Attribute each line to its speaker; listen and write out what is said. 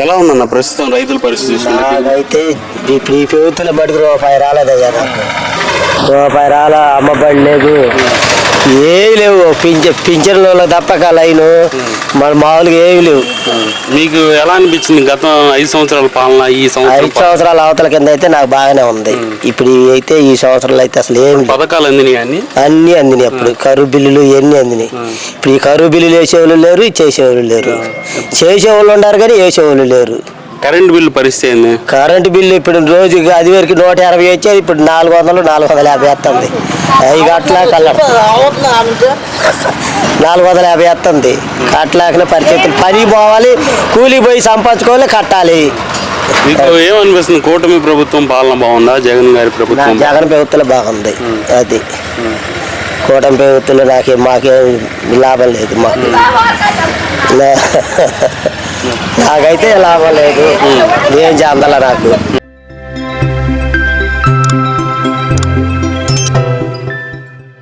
Speaker 1: ఎలా ఉందన్న ప్రస్తుతం రైతుల పరిస్థితి?
Speaker 2: అయితే ఇప్పుడు ఈ ప్రభుత్వం బడికి రూపాయి రాలేదయ్యా నాకు. రూపాయి రాలా, అమ్మబడి లేదు, ఏమి లేవు. పింఛన్లు తప్పక లైను మన మామూలుగా ఏమి లేవు.
Speaker 1: మీకు ఎలా అనిపించింది గతం 5 సంవత్సరాల పాలన? ఈ
Speaker 2: 5 సంవత్సరాల అవతల కింద అయితే నాకు బాగానే ఉంది. ఇప్పుడు అయితే ఈ సంవత్సరాలు అయితే అసలు ఏమి
Speaker 1: పథకాలు అందినాయి,
Speaker 2: అన్ని అందినాయి. అప్పుడు కరువు బిల్లులు ఇవన్నీ అందినాయి. ఇప్పుడు ఈ కరువు బిల్లులు వేసేవాళ్ళు లేరు, చేసేవాళ్ళు లేరు. చేసేవాళ్ళు ఉన్నారు కానీ వేసేవాళ్ళు లేరు.
Speaker 1: కరెంటు బిల్లు పరిస్థితి ఏంది?
Speaker 2: కరెంటు బిల్లు ఇప్పుడు రోజుకి అది వరకు 180 వచ్చేది, ఇప్పుడు 400, 450 వస్తుంది. 5 గట్ల కళ్ళ 450 వస్తుంది. కట్టలేకనే పరిస్థితులు. పని పోవాలి, కూలి పోయి సంపాదించుకోవాలి, కట్టాలి.
Speaker 1: మీకు ఏమనిపిస్తుంది? కూటమి ప్రభుత్వం పాలన బాగుందా, జగన్ గారి ప్రభుత్వం?
Speaker 2: జగన్ ప్రభుత్వం బాగుంది. అది కూటమి ప్రభుత్వంలో మాకేం లాభం లేదు. నాకైతే లాభం లేదు. ఏం చేయాల నాకు.